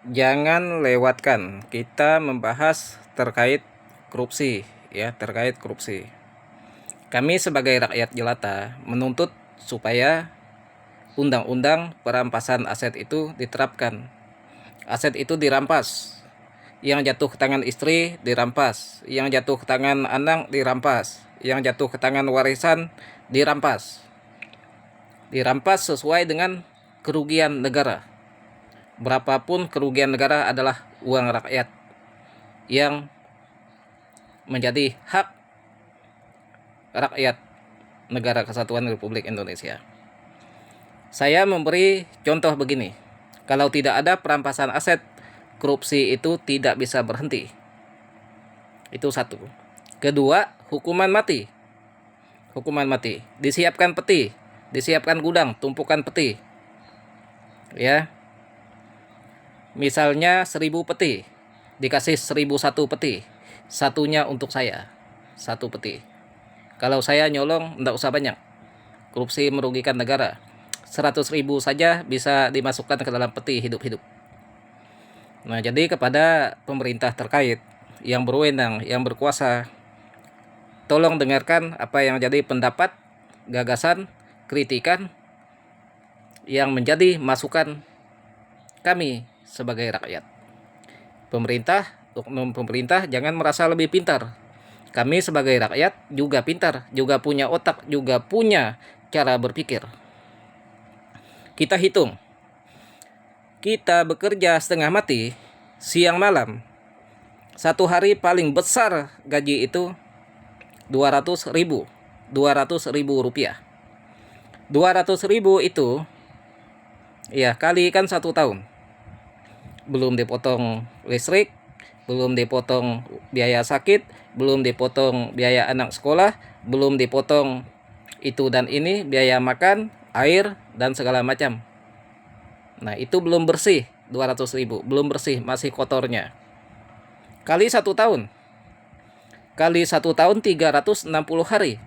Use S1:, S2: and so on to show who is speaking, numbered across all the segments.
S1: Jangan lewatkan kita membahas terkait korupsi, ya, terkait korupsi. Kami sebagai rakyat jelata menuntut supaya undang-undang perampasan aset itu diterapkan. Aset itu dirampas. Yang jatuh ke tangan istri dirampas, yang jatuh ke tangan anak dirampas, yang jatuh ke tangan warisan dirampas. Dirampas sesuai dengan kerugian negara. Berapapun kerugian negara adalah uang rakyat yang menjadi hak rakyat negara kesatuan Republik Indonesia. Saya memberi contoh begini. Kalau tidak ada perampasan aset, korupsi itu tidak bisa berhenti. Itu satu. Kedua, hukuman mati. Hukuman mati. Disiapkan peti, disiapkan gudang, tumpukan peti. Ya. Misalnya 1000 peti, dikasih 1001 peti, satunya untuk saya, satu peti. Kalau saya nyolong, enggak usah banyak, korupsi merugikan negara, 100.000 saja bisa dimasukkan ke dalam peti hidup-hidup. Nah, jadi kepada pemerintah terkait yang berwenang, yang berkuasa, tolong dengarkan apa yang menjadi pendapat, gagasan, kritikan yang menjadi masukan kami sebagai rakyat. Pemerintah, oknum pemerintah jangan merasa lebih pintar. Kami sebagai rakyat juga pintar, juga punya otak, juga punya cara berpikir. Kita hitung. Kita bekerja setengah mati, siang malam. Satu hari paling besar gaji itu 200.000. 200.000 rupiah. 200.000 itu ya kalikan 1 tahun. Belum dipotong listrik, belum dipotong biaya sakit, belum dipotong biaya anak sekolah, belum dipotong itu dan ini, biaya makan, air, dan segala macam. Nah, itu belum bersih 200.000, belum bersih, masih kotornya. Kali 1 tahun. Kali 1 tahun 360 hari.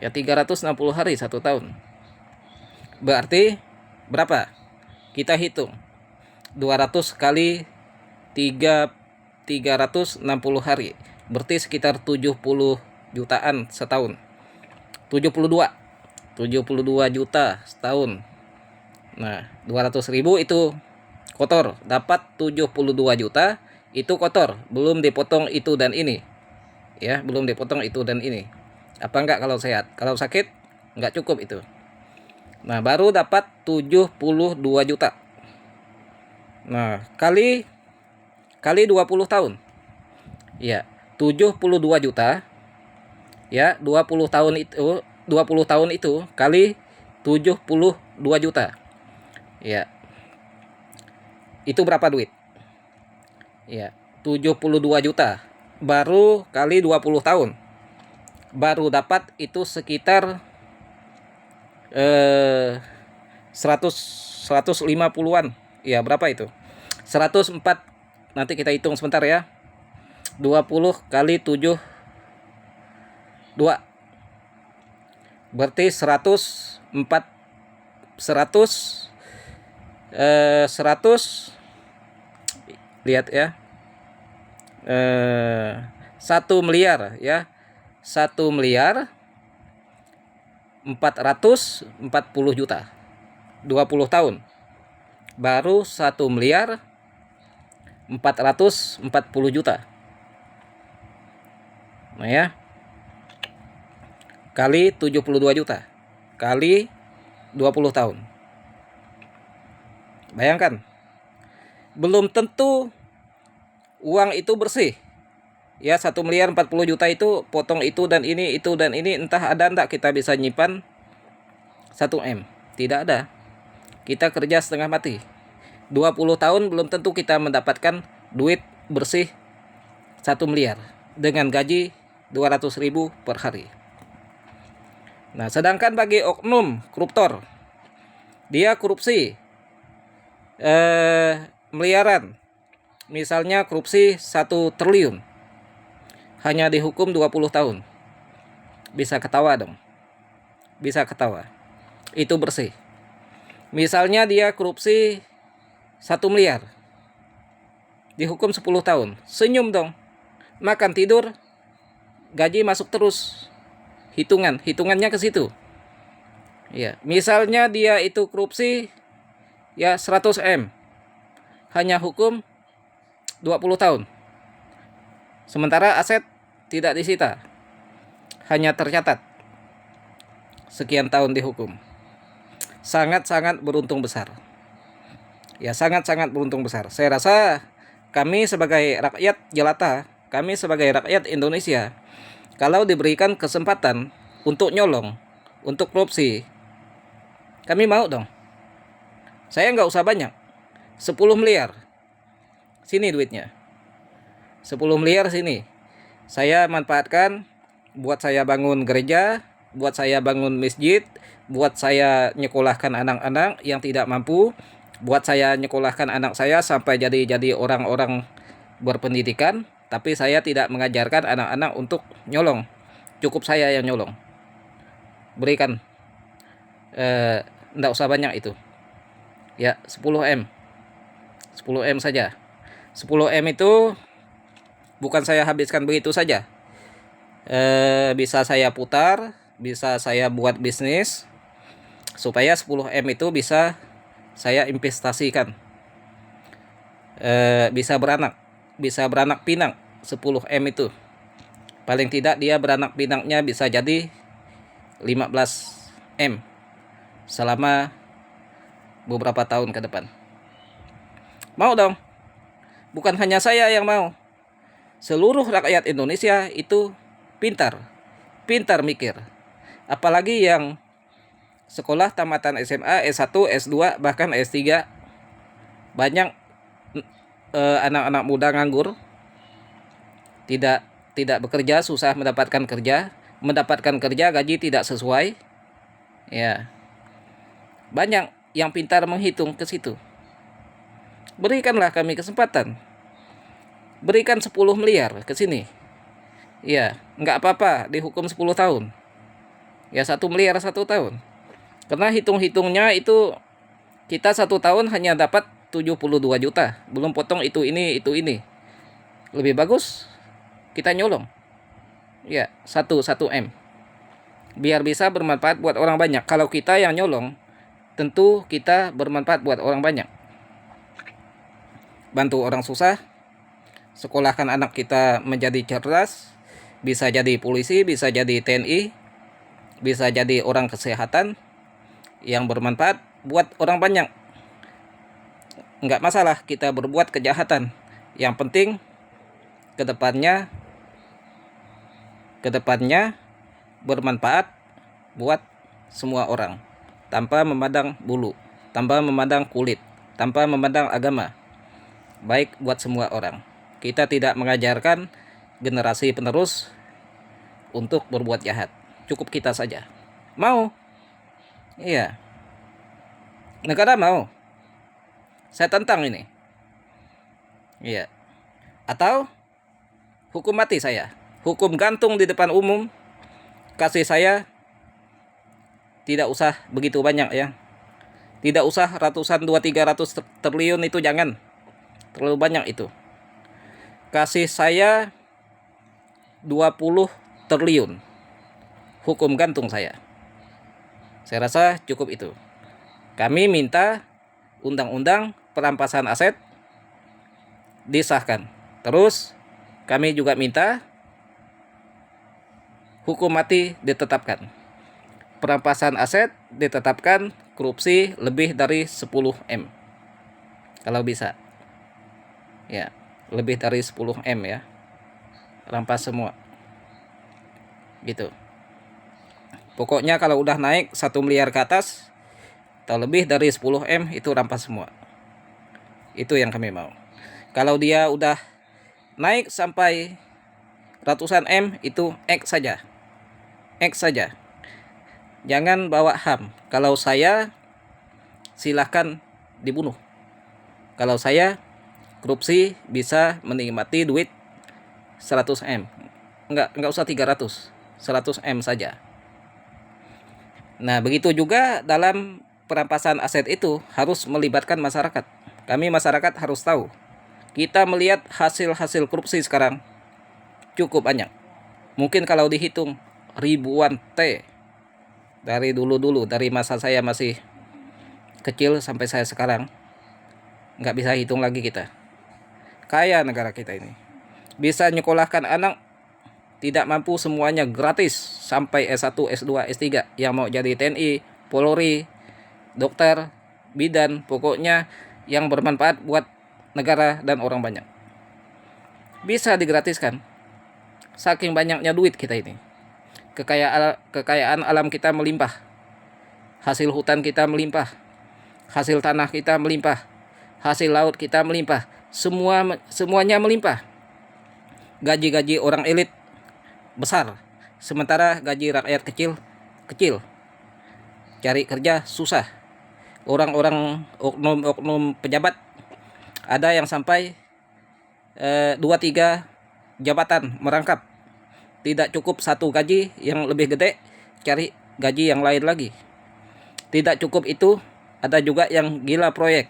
S1: Ya, 360 hari 1 tahun. Berarti berapa? Kita hitung. 200 kali 360 hari. Berarti sekitar 70 jutaan setahun. 72 juta setahun. Nah, 200.000 itu kotor, dapat 72 juta itu kotor, belum dipotong itu dan ini. Ya, belum dipotong itu dan ini. Apa enggak kalau sehat? Kalau sakit enggak cukup itu. Nah, baru dapat 72 juta. Nah, kali 20 tahun. Ya, 72 juta. Ya, 20 tahun itu 20 tahun itu kali 72 juta. Ya. Itu berapa duit? Ya, 72 juta. Baru kali 20 tahun. Baru dapat itu sekitar 150-an. Ya, berapa itu? 104. Nanti kita hitung sebentar ya. 20 kali 7 2. Berarti 104 100 lihat ya. 1 miliar ya. 1 miliar 440 juta. 20 tahun. Baru 1 miliar 440 juta. Nah ya. Kali 72 juta. Kali 20 tahun. Bayangkan. Belum tentu uang itu bersih. Ya, 1 miliar 40 juta itu potong itu dan ini, entah ada enggak kita bisa nyimpan 1 M. Tidak ada. Kita kerja setengah mati. 20 tahun belum tentu kita mendapatkan duit bersih 1 miliar dengan gaji 200.000 per hari. Nah, sedangkan bagi oknum koruptor, dia korupsi miliaran. Misalnya korupsi 1 triliun. Hanya dihukum 20 tahun. Bisa ketawa dong. Bisa ketawa. Itu bersih. Misalnya dia korupsi 1 miliar. Dihukum 10 tahun. Senyum dong. Makan tidur, gaji masuk terus. Hitungannya ke situ. Ya, misalnya dia itu korupsi ya 100 M. Hanya hukum 20 tahun. Sementara aset tidak disita. Hanya tercatat sekian tahun dihukum. Sangat-sangat beruntung besar. Ya, sangat-sangat beruntung besar. Saya rasa kami sebagai rakyat jelata, kami sebagai rakyat Indonesia, kalau diberikan kesempatan untuk nyolong, untuk korupsi, kami mau dong. Saya nggak usah banyak. 10 miliar. Sini duitnya. 10 miliar sini. Saya manfaatkan buat saya bangun gereja, buat saya bangun masjid, buat saya nyekolahkan anak-anak yang tidak mampu, buat saya nyekolahkan anak saya sampai jadi orang-orang berpendidikan, tapi saya tidak mengajarkan anak-anak untuk nyolong. Cukup saya yang nyolong. Berikan. Nggak usah banyak itu. Ya, 10 M. 10 M saja. 10 M itu bukan saya habiskan begitu saja. Bisa saya putar, bisa saya buat bisnis supaya 10 M itu bisa saya investasikan. Bisa beranak pinak 10 M itu. Paling tidak dia beranak pinaknya bisa jadi 15 M selama beberapa tahun ke depan. Mau dong. Bukan hanya saya yang mau. Seluruh rakyat Indonesia itu pintar mikir. Apalagi yang sekolah tamatan SMA, S1, S2, bahkan S3. Banyak anak-anak muda nganggur, tidak bekerja, susah mendapatkan kerja gaji tidak sesuai. Ya. Banyak yang pintar menghitung ke situ. Berikanlah kami kesempatan. Berikan 10 miliar ke sini. Ya, nggak apa-apa dihukum 10 tahun. Ya, 1 miliar 1 tahun. Karena hitung-hitungnya itu kita 1 tahun hanya dapat 72 juta. Belum potong itu ini. Lebih bagus kita nyolong. Ya, 1 M. Biar bisa bermanfaat buat orang banyak. Kalau kita yang nyolong, tentu kita bermanfaat buat orang banyak. Bantu orang susah, sekolahkan anak kita menjadi cerdas, bisa jadi polisi, bisa jadi TNI, bisa jadi orang kesehatan yang bermanfaat buat orang banyak. Enggak masalah kita berbuat kejahatan. Yang penting kedepannya bermanfaat buat semua orang, tanpa memandang bulu, tanpa memandang kulit, tanpa memandang agama. Baik buat semua orang. Kita tidak mengajarkan generasi penerus untuk berbuat jahat. Cukup kita saja. Mau? Iya. Negara mau? Saya tantang ini. Iya. Atau hukum mati saya. Hukum gantung di depan umum. Kasih saya tidak usah begitu banyak ya. Tidak usah ratusan 200-300 triliun itu jangan. Terlalu banyak itu. Kasih saya 20 triliun. Hukum gantung saya. Saya rasa cukup itu. Kami minta undang-undang perampasan aset disahkan. Terus kami juga minta hukum mati ditetapkan. Perampasan aset ditetapkan, korupsi lebih dari 10 M. Kalau bisa. Ya, lebih dari 10 M ya. Rampas semua. Gitu. Pokoknya kalau udah naik 1 miliar ke atas atau lebih dari 10 M itu rampas semua. Itu yang kami mau. Kalau dia udah naik sampai ratusan M itu X saja. X saja. Jangan bawa HAM. Kalau saya silahkan dibunuh. Kalau saya korupsi bisa menikmati duit 100 M. Enggak usah 300. 100 M saja. Nah, begitu juga dalam perampasan aset itu harus melibatkan masyarakat. Kami masyarakat harus tahu. Kita melihat hasil-hasil korupsi sekarang cukup banyak. Mungkin kalau dihitung ribuan T dari dulu-dulu, dari masa saya masih kecil sampai saya sekarang, nggak bisa hitung lagi kita. Kaya negara kita ini. Bisa nyekolahkan anak tidak mampu semuanya gratis sampai S1, S2, S3. Yang mau jadi TNI, Polri, dokter, bidan, pokoknya yang bermanfaat buat negara dan orang banyak. Bisa digratiskan. Saking banyaknya duit kita ini. Kekayaan alam kita melimpah. Hasil hutan kita melimpah. Hasil tanah kita melimpah. Hasil laut kita melimpah. Semuanya melimpah. Gaji-gaji orang elit besar, sementara gaji rakyat kecil. Cari kerja susah. Orang-orang oknum pejabat ada yang sampai 2-3 jabatan merangkap. Tidak cukup satu gaji yang lebih gede, cari gaji yang lain lagi. Tidak cukup itu, ada juga yang gila proyek.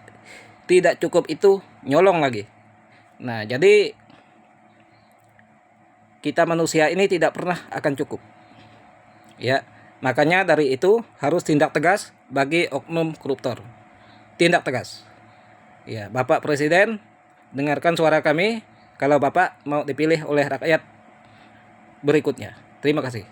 S1: Tidak cukup itu, nyolong lagi. Nah, jadi kita manusia ini tidak pernah akan cukup. Ya, makanya dari itu harus tindak tegas bagi oknum koruptor. Tindak tegas. Ya, Bapak Presiden, dengarkan suara kami kalau Bapak mau dipilih oleh rakyat berikutnya. Terima kasih.